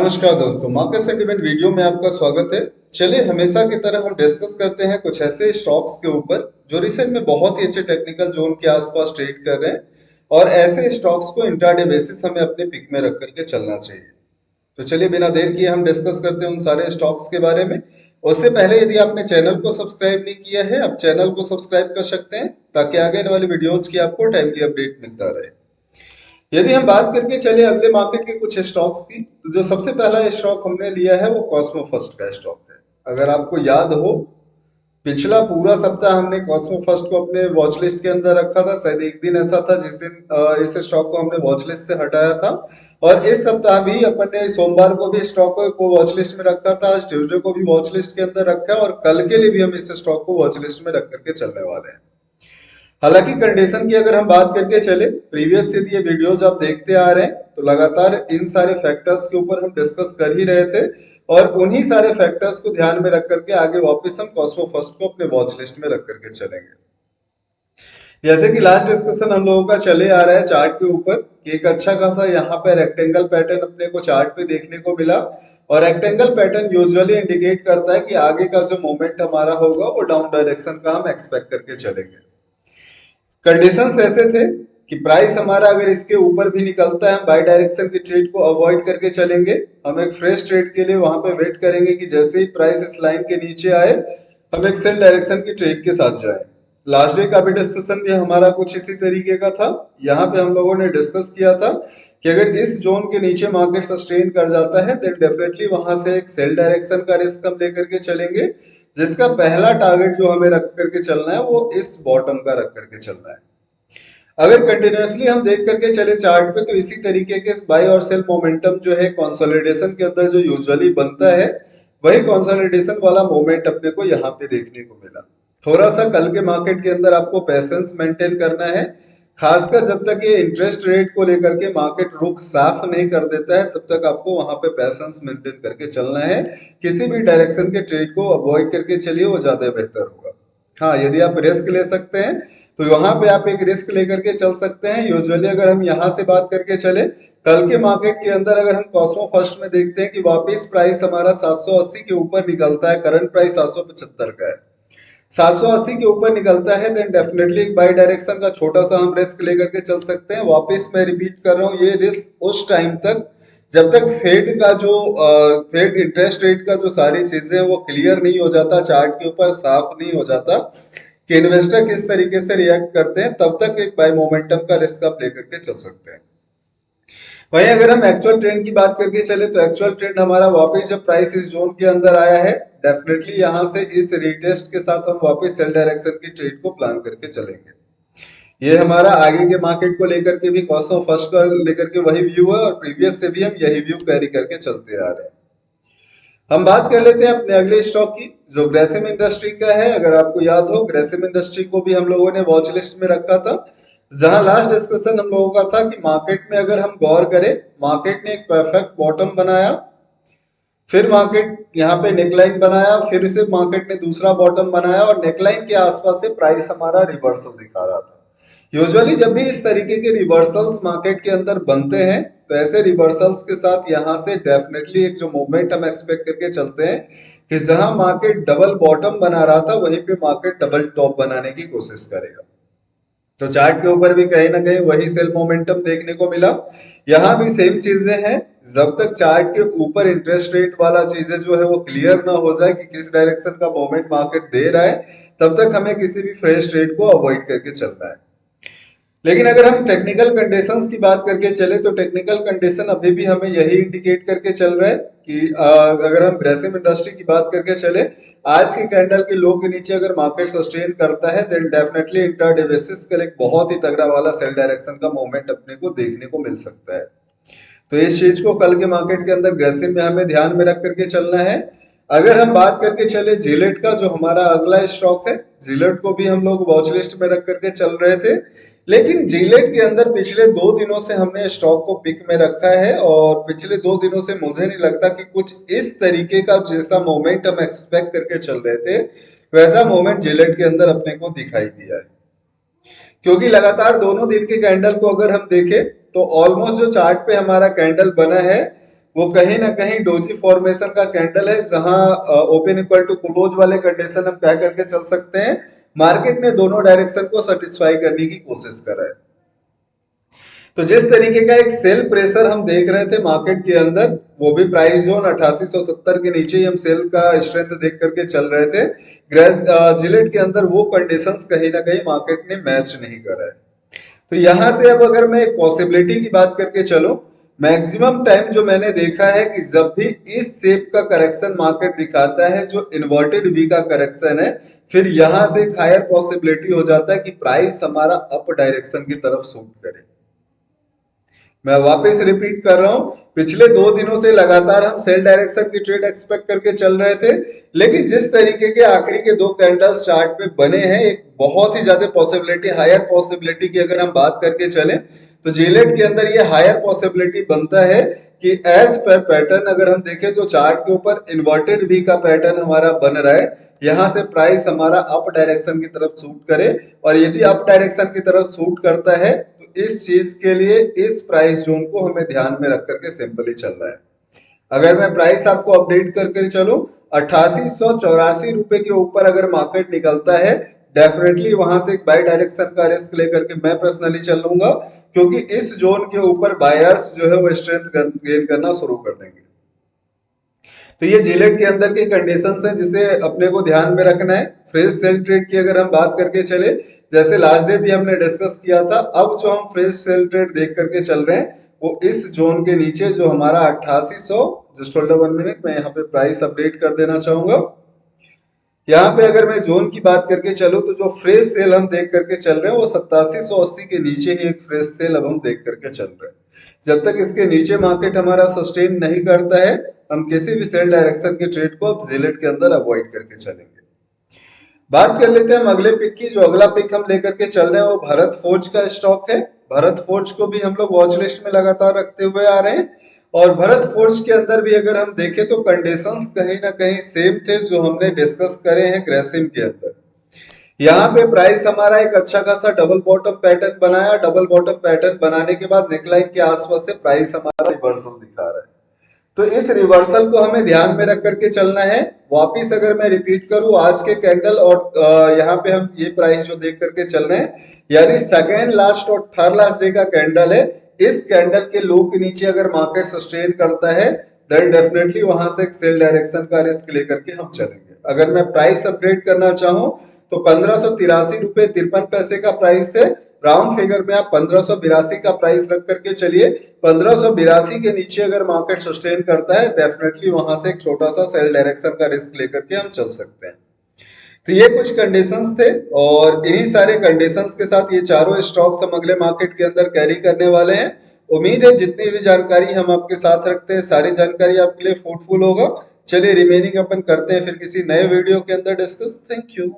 नमस्कार दोस्तों, market sentiment video में आपका स्वागत है। चलिए, हमेशा की तरह हम डिस्कस करते हैं कुछ ऐसे स्टॉक्स के ऊपर जो रिसेंट में बहुत ही अच्छे टेक्निकल जोन के आसपास ट्रेड कर रहे हैं और ऐसे स्टॉक्स को इंट्राडे बेसिस हमें अपने पिक में रख करके चलना चाहिए। तो चलिए, बिना देर किए हम डिस्कस करते हैं उन सारे स्टॉक्स के बारे में। उससे पहले यदि आपने चैनल को सब्सक्राइब नहीं किया है, आप चैनल को सब्सक्राइब कर सकते हैं ताकि आगे आने वाली वीडियोज की आपको टाइमली अपडेट मिलता रहे। यदि हम बात करके चले अगले मार्केट के कुछ स्टॉक्स की, तो जो सबसे पहला स्टॉक हमने लिया है वो कॉस्मो फर्स्ट का स्टॉक है। अगर आपको याद हो, पिछला पूरा सप्ताह हमने कॉस्मो फर्स्ट को अपने वॉच लिस्ट के अंदर रखा था। शायद एक दिन ऐसा था जिस दिन इस स्टॉक को हमने वॉच लिस्ट से हटाया था, और इस सप्ताह भी अपन ने सोमवार को भी स्टॉक को वॉच लिस्ट में रखा था, आज ट्यूजडे को भी वॉच लिस्ट के अंदर रखा है और कल के लिए भी हम इस स्टॉक को वॉच लिस्ट में रख करके चलने वाले हैं। हालांकि कंडीशन की अगर हम बात करके चले, प्रीवियस से ये वीडियोज आप देखते आ रहे हैं, तो लगातार इन सारे फैक्टर्स के ऊपर हम डिस्कस कर ही रहे थे और उन्हीं सारे फैक्टर्स को ध्यान में रख करके आगे वापस हम कॉस्मो फर्स्ट को अपने वॉच लिस्ट में रख करके चलेंगे। जैसे कि लास्ट डिस्कशन हम लोगों का चले आ रहा है चार्ट के ऊपर कि एक अच्छा खासा यहाँ पे रेक्टेंगल पैटर्न अपने को चार्ट पे देखने को मिला, और रेक्टेंगल पैटर्न यूजुअली इंडिकेट करता है कि आगे का जो मोमेंट हमारा होगा वो डाउन डायरेक्शन का हम एक्सपेक्ट करके चलेंगे। कंडीशंस ऐसे थे कि प्राइस हमारा अगर इसके ऊपर भी निकलता है, हम बाय डायरेक्शन की ट्रेड को अवॉइड करके चलेंगे। हम एक फ्रेश ट्रेड के लिए वहां पे वेट करेंगे कि जैसे ही प्राइस इस लाइन के नीचे आए, हम एक सेल डायरेक्शन की ट्रेड के साथ जाए। लास्ट डे का भी डिस्कशन भी हमारा कुछ इसी तरीके का था। यहाँ पे हम लोगों ने डिस्कस किया था कि अगर इस जोन के नीचे मार्केट सस्टेन कर जाता है, देन डेफिनेटली वहां से एक सेल डायरेक्शन का रिस्क हम लेकर के चलेंगे, जिसका पहला टारगेट जो हमें रख करके चलना है वो इस बॉटम का रख करके चलना है। अगर कंटिन्यूअसली हम देख करके चले चार्ट पे, तो इसी तरीके के बाय और सेल मोमेंटम जो है कंसोलिडेशन के अंदर जो यूजुअली बनता है, वही कंसोलिडेशन वाला मोमेंट अपने को यहाँ पे देखने को मिला। थोड़ा सा कल के मार्केट के अंदर आपको पेशेंस मेंटेन करना है, खासकर जब तक ये इंटरेस्ट रेट को लेकर के मार्केट रुख साफ नहीं कर देता है, तब तक आपको वहां पे पेशेंस मेंटेन करके चलना है। किसी भी डायरेक्शन के ट्रेड को अवॉइड करके चलिए, वो ज्यादा बेहतर होगा। हाँ, यदि आप रिस्क ले सकते हैं तो वहां पे आप एक रिस्क लेकर के चल सकते हैं। यूजुअली अगर हम यहाँ से बात करके चले, कल के मार्केट के अंदर अगर हम कॉस्मो फर्स्ट में देखते हैं कि वापस प्राइस हमारा 780 के ऊपर निकलता है, करंट प्राइस 775 का है, 780 के ऊपर निकलता है, देन डेफिनेटली एक बाई डायरेक्शन का छोटा सा हम रिस्क लेकर के चल सकते हैं। वापस मैं रिपीट कर रहा हूँ, ये रिस्क उस टाइम तक जब तक फेड का जो फेड इंटरेस्ट रेट का जो सारी चीजें वो क्लियर नहीं हो जाता, चार्ट के ऊपर साफ नहीं हो जाता कि इन्वेस्टर किस तरीके से रिएक्ट करते हैं, तब तक एक बाय मोमेंटम का रिस्क आप लेकर के चल सकते हैं। वहीं अगर हम एक्चुअल ट्रेंड की बात करके चले, तो एक्चुअल ट्रेंड हमारा वापस जब प्राइस इस जोन के अंदर आया है, डेफिनेटली यहां से इस रीटेस्ट के साथ हम वापस सेल डायरेक्शन की ट्रेड को प्लान करके चलेंगे। ये हमारा आगे के मार्केट को लेकर के भी कॉस्मो फर्स्ट का लेकर के वही व्यू है और प्रीवियस से भी हम यही व्यू कैरी करके चलते आ रहे हैं। हम बात कर लेते हैं अपने अगले स्टॉक की, जो ग्रेसिम इंडस्ट्री का है। अगर आपको याद हो, ग्रेसिम इंडस्ट्री को भी हम लोगों ने वॉच लिस्ट में रखा था, जहां लास्ट डिस्कशन हम लोगों का था कि मार्केट में अगर हम गौर करें, मार्केट ने एक परफेक्ट बॉटम बनाया, फिर मार्केट यहाँ पे नेकलाइन बनाया, फिर से मार्केट ने दूसरा बॉटम बनाया और नेकलाइन के आसपास से प्राइस हमारा रिवर्सल दिखा रहा था। यूजुअली जब भी इस तरीके के रिवर्सल्स मार्केट के अंदर बनते हैं, तो ऐसे रिवर्सल्स के साथ यहाँ से डेफिनेटली एक जो मूवमेंट हम एक्सपेक्ट करके चलते हैं कि जहां मार्केट डबल बॉटम बना रहा था, वहीं पे मार्केट डबल टॉप बनाने की कोशिश करेगा। तो चार्ट के ऊपर भी कहीं ना कहीं वही सेल मोमेंटम देखने को मिला। यहाँ भी सेम चीजें हैं, जब तक चार्ट के ऊपर इंटरेस्ट रेट वाला चीजें जो है वो क्लियर ना हो जाए कि किस डायरेक्शन का मोमेंट मार्केट दे रहा है, तब तक हमें किसी भी फ्रेश ट्रेड को अवॉइड करके चलना है। लेकिन अगर हम टेक्निकल कंडीशंस की बात करके चले, तो टेक्निकल कंडीशन अभी भी हमें यही इंडिकेट करके चल रहा है कि अगर हम ग्रेसिम इंडस्ट्री की बात करके चले, आज के कैंडल के लो के नीचे अगर मार्केट सस्टेन करता है, देन डेफिनेटली इंट्राडे बेसिस का एक बहुत ही तगड़ा वाला सेल डायरेक्शन का मूवमेंट अपने को देखने को मिल सकता है। तो इस चीज को कल के मार्केट के अंदर ग्रेसिम में हमें ध्यान में रख करके चलना है। अगर हम बात करके चले जिलेट का, जो हमारा अगला स्टॉक है, जिलेट को भी हम लोग वॉच लिस्ट में रख करके चल रहे थे, लेकिन जिलेट के अंदर पिछले 2 दिनों से हमने स्टॉक को पिक में रखा है और पिछले 2 दिनों से मुझे नहीं लगता कि कुछ इस तरीके का जैसा मोमेंट हम एक्सपेक्ट करके चल रहे थे, वैसा मोमेंट जिलेट के अंदर अपने को दिखाई दिया है। क्योंकि लगातार दोनों दिन के कैंडल को अगर हम देखें, तो ऑलमोस्ट जो चार्ट पे हमारा कैंडल बना है वो कहीं ना कहीं डोजी फॉर्मेशन का कैंडल है, जहां ओपन इक्वल टू क्लोज वाले कंडीशन हम क्या करके चल सकते हैं, मार्केट ने दोनों डायरेक्शन को सेटिस्फाई करने की कोशिश करा है। तो जिस तरीके का एक सेल प्रेशर हम देख रहे थे मार्केट के अंदर, वो भी प्राइस जोन 8870 के नीचे ही हम सेल का स्ट्रेंथ देख करके चल रहे थे। जिलेट के अंदर वो कंडीशंस कहीं ना कहीं मार्केट ने मैच नहीं करा है। तो यहां से अब अगर मैं एक पॉसिबिलिटी की बात करके चलूं, मैक्सिमम टाइम जो मैंने देखा है कि जब भी इस शेप का करेक्शन मार्केट दिखाता है, जो इन्वर्टेड वी का करेक्शन है, फिर यहां से एक हायर पॉसिबिलिटी हो जाता है कि प्राइस हमारा अप डायरेक्शन की तरफ सूट करे। मैं वापस रिपीट कर रहा हूं, पिछले 2 दिनों से लगातार हम सेल डायरेक्शन की ट्रेड एक्सपेक्ट करके चल रहे थे, लेकिन जिस तरीके के आखिरी के 2 कैंडल्स चार्ट पे बने हैं, एक बहुत ही ज्यादा पॉसिबिलिटी, हायर पॉसिबिलिटी की अगर हम बात करके चलें, तो जेलेट के अंदर ये हायर पॉसिबिलिटी बनता है कि एज पर पैटर्न अगर हम देखें, जो चार्ट के ऊपर इन्वर्टेड वी का पैटर्न हमारा बन रहा है, यहाँ से प्राइस हमारा अप डायरेक्शन की तरफ सूट करे, और यदि अप डायरेक्शन की तरफ सूट करता है, इस चीज के लिए इस प्राइस जोन को हमें ध्यान में रख करके सिंपली चलना है। अगर मैं प्राइस आपको अपडेट करके चलूं, 8884 रुपए के ऊपर अगर मार्केट निकलता है, डेफिनेटली वहां से एक बाय डायरेक्शन का रिस्क लेकर के मैं पर्सनली चल लूंगा, क्योंकि इस जोन के ऊपर बायर्स जो है वो स्ट्रेंथ गेन करना शुरू कर देंगे। तो ये जिलेट के अंदर के कंडीशंस हैं जिसे अपने को ध्यान में रखना है। फ्रेश सेल ट्रेड की अगर हम बात करके चले, जैसे लास्ट डे भी हमने डिस्कस किया था, अब जो हम फ्रेश सेल ट्रेड देख करके चल रहे हैं, वो इस जोन के नीचे जो हमारा 8800, जस्ट होल्ड 1 मिनट, मैं यहाँ पे प्राइस अपडेट कर देना चाहूंगा। यहाँ पे अगर मैं जोन की बात करके चलूं, तो जो फ्रेश सेल हम देख करके चल रहे हैं वो 8780 के नीचे ही एक फ्रेश सेल अब हम देख करके चल रहे हैं। जब तक इसके नीचे मार्केट हमारा सस्टेन नहीं करता है, हम किसी भी सेल डायरेक्शन के ट्रेड को अब जिलेट के अंदर अवॉइड करके चलेंगे। बात कर लेते हैं हम अगले पिक की। जो अगला पिक हम लेकर के चल रहे हैं वो भारत फोर्ज का स्टॉक है। भारत फोर्ज को भी हम लोग वॉच लिस्ट में लगातार रखते हुए आ रहे हैं, और भारत फोर्ज के अंदर भी अगर हम देखें तो कंडीशंस कहीं ना कहीं सेम थे जो हमने डिस्कस करे हैं ग्रेसिम के अंदर। यहाँ पे प्राइस हमारा एक अच्छा खासा डबल बॉटम पैटर्न बनाया, डबल बॉटम पैटर्न बनाने के बाद नेकलाइन के आसपास से प्राइस हमारा रिवर्सल दिखा रहा है। तो इस रिवर्सल को हमें ध्यान में रख करके चलना है। वापिस अगर मैं रिपीट करूं, आज के कैंडल और यहाँ पे हम ये प्राइस जो देख करके चल रहे हैं, यानी सेकेंड लास्ट और थर्ड लास्ट डे का कैंडल है, इस कैंडल के लो के नीचे अगर मार्केट सस्टेन करता है, देन डेफिनेटली वहां से एक सेल डायरेक्शन का रिस्क लेकर के हम चलेंगे। अगर मैं प्राइस अपडेट करना चाहूं, तो 1583 रुपए 53 पैसे का प्राइस है। राउंड फिगर में आप 1582 का प्राइस रख करके चलिए। 1582 के नीचे अगर मार्केट सस्टेन करता है, डेफिनेटली वहां से एक छोटा सा सेल डायरेक्शन का रिस्क लेकर के हम चल सकते हैं। तो ये कुछ कंडीशंस थे, और इन्हीं सारे कंडीशंस के साथ ये चारों स्टॉक्स हम अगले मार्केट के अंदर कैरी करने वाले हैं। उम्मीद है जितनी भी जानकारी हम आपके साथ रखते हैं, सारी जानकारी आपके लिए फ्रूटफुल होगा। चलिए रिमेनिंग अपन करते हैं फिर किसी नए वीडियो के अंदर डिस्कस। Thank you.